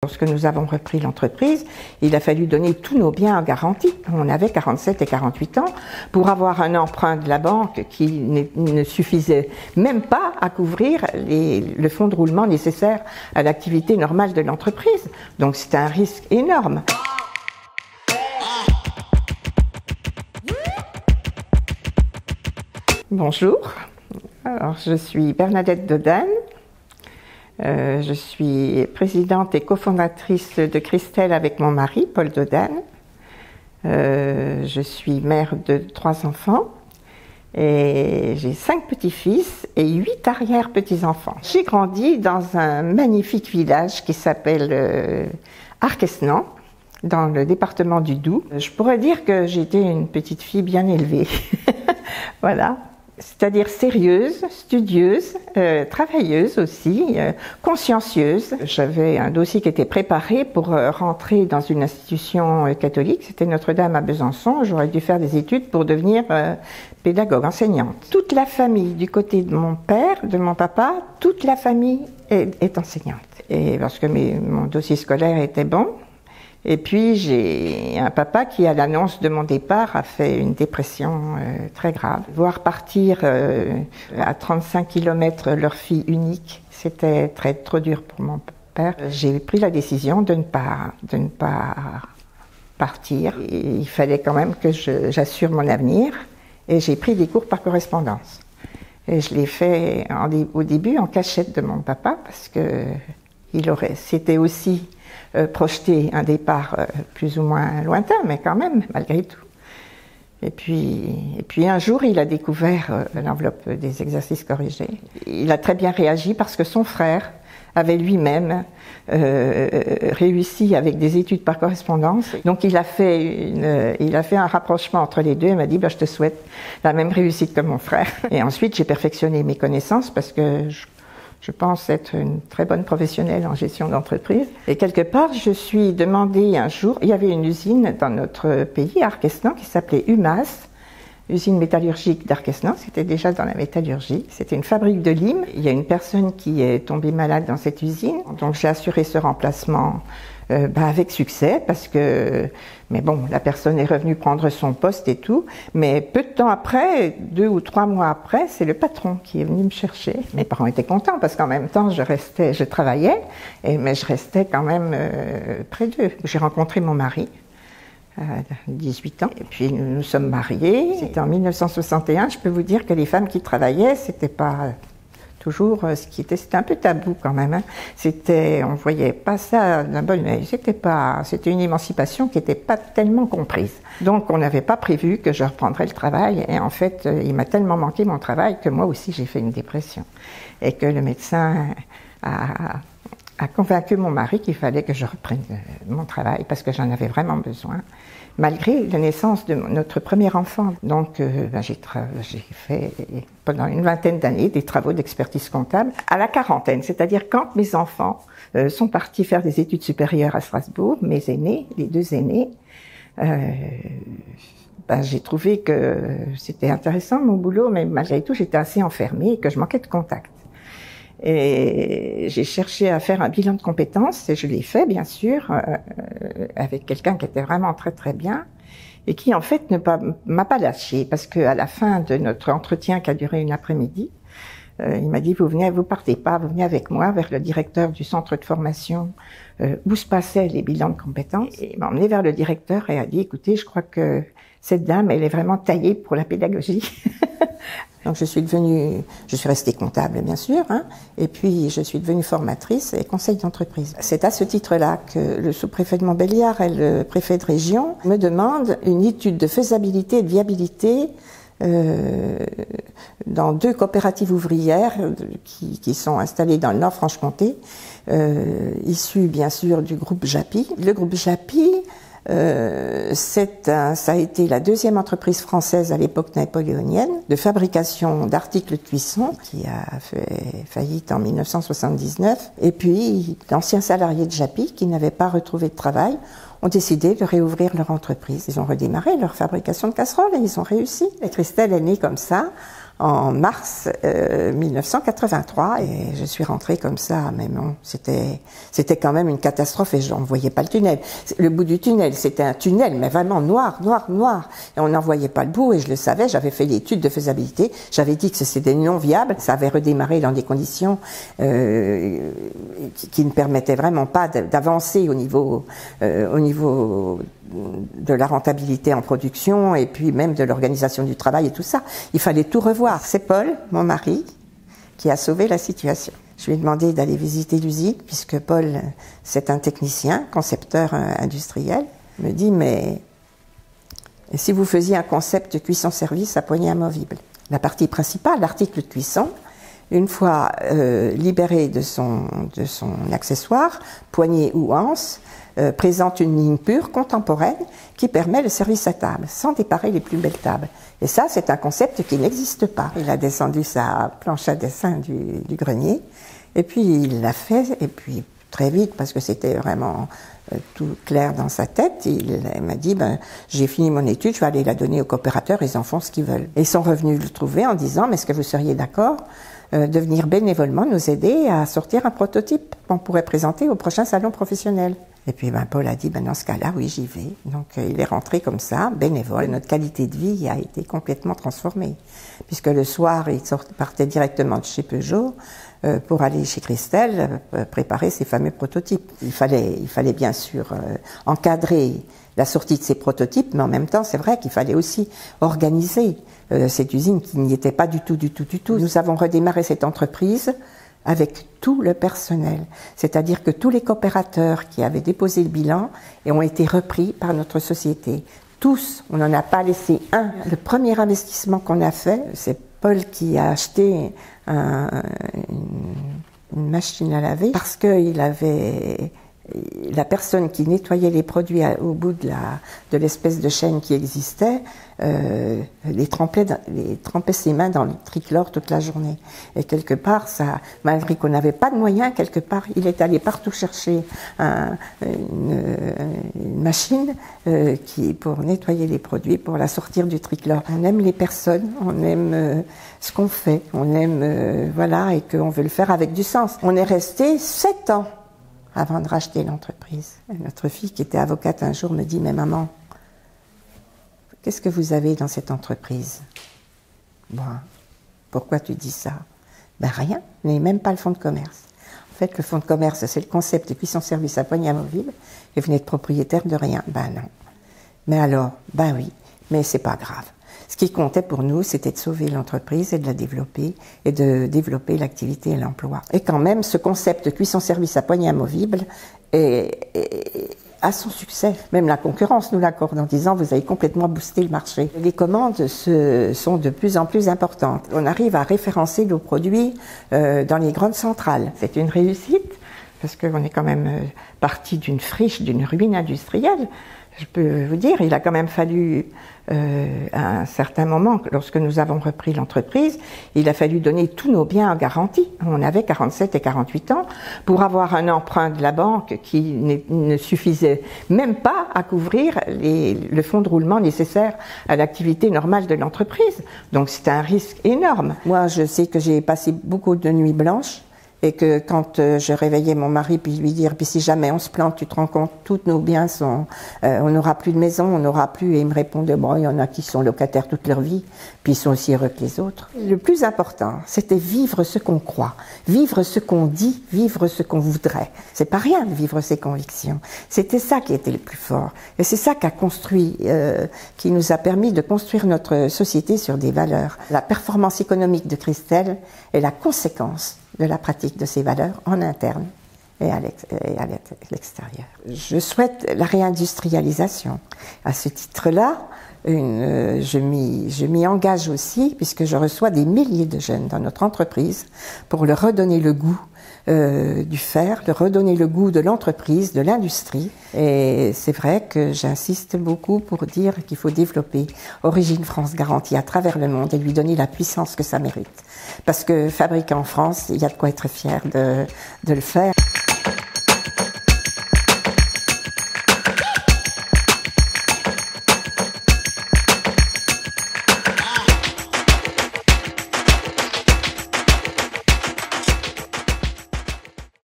Lorsque nous avons repris l'entreprise, il a fallu donner tous nos biens en garantie. On avait 47 et 48 ans pour avoir un emprunt de la banque qui ne suffisait même pas à couvrir le fonds de roulement nécessaire à l'activité normale de l'entreprise. Donc c'était un risque énorme. Bonjour, alors, je suis Bernadette Dodane. Je suis présidente et cofondatrice de Christelle avec mon mari, Paul Dodane. Je suis mère de 3 enfants et j'ai 5 petits-fils et 8 arrière-petits-enfants. J'ai grandi dans un magnifique village qui s'appelle Arquesnan, dans le département du Doubs. Je pourrais dire que j'étais une petite fille bien élevée. Voilà. C'est-à-dire sérieuse, studieuse, travailleuse aussi, consciencieuse. J'avais un dossier qui était préparé pour rentrer dans une institution catholique. C'était Notre-Dame à Besançon. J'aurais dû faire des études pour devenir pédagogue, enseignante. Toute la famille, du côté de mon père, de mon papa, toute la famille est enseignante. Et parce que mon dossier scolaire était bon. Et puis j'ai un papa qui, à l'annonce de mon départ, a fait une dépression très grave. Voir partir à 35 km leur fille unique, c'était trop dur pour mon père. J'ai pris la décision de ne pas partir. Et il fallait quand même que j'assure mon avenir et j'ai pris des cours par correspondance. Et je l'ai fait au début en cachette de mon papa parce que c'était aussi projeter un départ plus ou moins lointain, mais quand même, malgré tout. Et puis un jour, il a découvert l'enveloppe des exercices corrigés. Il a très bien réagi parce que son frère avait lui-même réussi avec des études par correspondance. Donc il a fait un rapprochement entre les deux. Il m'a dit je te souhaite la même réussite que mon frère. Et ensuite, j'ai perfectionné mes connaissances parce que je pense être une très bonne professionnelle en gestion d'entreprise. Et quelque part, je suis demandée un jour, il y avait une usine dans notre pays, à Arquesnan, qui s'appelait UMAS, usine métallurgique d'Arquesnan. C'était déjà dans la métallurgie. C'était une fabrique de lime. Il y a une personne qui est tombée malade dans cette usine. Donc j'ai assuré ce remplacement avec succès mais bon, la personne est revenue prendre son poste et tout. Mais peu de temps après, 2 ou 3 mois après, c'est le patron qui est venu me chercher. Mes parents étaient contents parce qu'en même temps, je travaillais, mais je restais quand même près d'eux. J'ai rencontré mon mari à 18 ans et puis nous nous sommes mariés. C'était en 1961. Je peux vous dire que les femmes qui travaillaient, c'était pas toujours c'était un peu tabou quand même. Hein. On voyait pas ça d'un bon œil. C'était une émancipation qui n'était pas tellement comprise. Donc on n'avait pas prévu que je reprendrais le travail. Et en fait, il m'a tellement manqué mon travail que moi aussi j'ai fait une dépression. Et que le médecin a convaincu mon mari qu'il fallait que je reprenne mon travail parce que j'en avais vraiment besoin, malgré la naissance de notre premier enfant. Donc j'ai fait pendant une vingtaine d'années des travaux d'expertise comptable à la quarantaine, c'est-à-dire quand mes enfants sont partis faire des études supérieures à Strasbourg, mes aînés, les 2 aînés, j'ai trouvé que c'était intéressant mon boulot, mais malgré tout j'étais assez enfermée et que je manquais de contact. Et j'ai cherché à faire un bilan de compétences et je l'ai fait bien sûr avec quelqu'un qui était vraiment très très bien et qui en fait m'a pas lâché parce que à la fin de notre entretien qui a duré une après-midi, il m'a dit vous partez pas, vous venez avec moi vers le directeur du centre de formation où se passaient les bilans de compétences. Et il m'a emmené vers le directeur et a dit écoutez, je crois que cette dame elle est vraiment taillée pour la pédagogie. Donc je suis restée comptable bien sûr, hein, et puis je suis devenue formatrice et conseil d'entreprise. C'est à ce titre-là que le sous-préfet de Montbéliard et le préfet de région me demandent une étude de faisabilité et de viabilité dans 2 coopératives ouvrières qui sont installées dans le Nord-Franche-Comté, issues bien sûr du groupe JAPI. Le groupe JAPI, ça a été la 2e entreprise française à l'époque napoléonienne de fabrication d'articles de cuisson qui a fait faillite en 1979. Et puis, d'anciens salariés de JAPI qui n'avaient pas retrouvé de travail ont décidé de réouvrir leur entreprise. Ils ont redémarré leur fabrication de casseroles et ils ont réussi. Et Christelle est née comme ça, en mars 1983 et je suis rentrée comme ça, mais bon, c'était quand même une catastrophe et on ne voyait pas le tunnel. Le bout du tunnel, c'était un tunnel, mais vraiment noir, noir, noir. Et on n'en voyait pas le bout et je le savais, j'avais fait l'étude de faisabilité, j'avais dit que c'était non viable, ça avait redémarré dans des conditions qui ne permettaient vraiment pas d'avancer au niveau de la rentabilité en production et puis même de l'organisation du travail et tout ça. Il fallait tout revoir. C'est Paul, mon mari, qui a sauvé la situation. Je lui ai demandé d'aller visiter l'usine puisque Paul, c'est un technicien, concepteur industriel. Il me dit, mais si vous faisiez un concept cuisson-service à poignée amovible? La partie principale, l'article de cuisson, une fois libéré de son accessoire, poignée ou anse, présente une ligne pure, contemporaine, qui permet le service à table, sans déparer les plus belles tables. Et ça, c'est un concept qui n'existe pas. Il a descendu sa planche à dessin du grenier, et puis il l'a fait, et puis très vite, parce que c'était vraiment tout clair dans sa tête, il m'a dit, j'ai fini mon étude, je vais aller la donner aux coopérateurs, ils en font ce qu'ils veulent. Et ils sont revenus le trouver en disant, mais est-ce que vous seriez d'accord de venir bénévolement nous aider à sortir un prototype qu'on pourrait présenter au prochain salon professionnel? Et puis Paul a dit, dans ce cas-là, oui, j'y vais. Donc il est rentré comme ça, bénévole. Notre qualité de vie a été complètement transformée. Puisque le soir, il partait directement de chez Peugeot pour aller chez Christelle préparer ses fameux prototypes. Il fallait bien sûr encadrer la sortie de ces prototypes, mais en même temps, c'est vrai qu'il fallait aussi organiser cette usine qui n'y était pas du tout. Nous avons redémarré cette entreprise avec tout le personnel. C'est-à-dire que tous les coopérateurs qui avaient déposé le bilan ont été repris par notre société. Tous, on n'en a pas laissé un. Le premier investissement qu'on a fait, c'est Paul qui a acheté une machine à laver parce qu'il avait la personne qui nettoyait les produits au bout de l'espèce de chaîne qui existait, les trempait ses mains dans le trichlore toute la journée. Et quelque part, ça, malgré qu'on n'avait pas de moyens, quelque part, il est allé partout chercher une machine pour nettoyer les produits, pour la sortir du trichlore. On aime les personnes, on aime ce qu'on fait, on aime, voilà, et qu'on veut le faire avec du sens. On est resté 7 ans avant de racheter l'entreprise. Notre fille, qui était avocate un jour, me dit, mais maman, qu'est-ce que vous avez dans cette entreprise? Bon, pourquoi tu dis ça? Rien, vous n'avez même pas le fonds de commerce. En fait, le fonds de commerce, c'est le concept de cuisson-service à poignée amovible, et vous n'êtes propriétaire de rien. Non. Mais alors, oui, mais c'est pas grave. Ce qui comptait pour nous, c'était de sauver l'entreprise et de la développer, et de développer l'activité et l'emploi. Et quand même, ce concept de cuisson-service à poignée amovible a son succès. Même la concurrence nous l'accorde en disant, vous avez complètement boosté le marché. Les commandes sont de plus en plus importantes. On arrive à référencer nos produits dans les grandes centrales. C'est une réussite, parce qu'on est quand même parti d'une friche, d'une ruine industrielle. Je peux vous dire, il a quand même fallu, à un certain moment, lorsque nous avons repris l'entreprise, il a fallu donner tous nos biens en garantie. On avait 47 et 48 ans pour avoir un emprunt de la banque qui ne suffisait même pas à couvrir le fonds de roulement nécessaire à l'activité normale de l'entreprise. Donc c'est un risque énorme. Moi, je sais que j'ai passé beaucoup de nuits blanches. Et que quand je réveillais mon mari, puis lui dire, puis si jamais on se plante, tu te rends compte, tous nos biens sont, on n'aura plus de maison, on n'aura plus, et il me répondait, il y en a qui sont locataires toute leur vie, puis ils sont aussi heureux que les autres. Le plus important, c'était vivre ce qu'on croit, vivre ce qu'on dit, vivre ce qu'on voudrait. C'est pas rien de vivre ses convictions. C'était ça qui était le plus fort. Et c'est ça qui nous a permis de construire notre société sur des valeurs. La performance économique de Christelle est la conséquence de la pratique de ces valeurs en interne et à l'extérieur. Je souhaite la réindustrialisation. À ce titre-là, je m'y engage aussi, puisque je reçois des milliers de jeunes dans notre entreprise pour leur redonner le goût du faire, leur redonner le goût de l'entreprise, de l'industrie. Et c'est vrai que j'insiste beaucoup pour dire qu'il faut développer Origine France Garantie à travers le monde et lui donner la puissance que ça mérite. Parce que fabriquer en France, il y a de quoi être fier de le faire.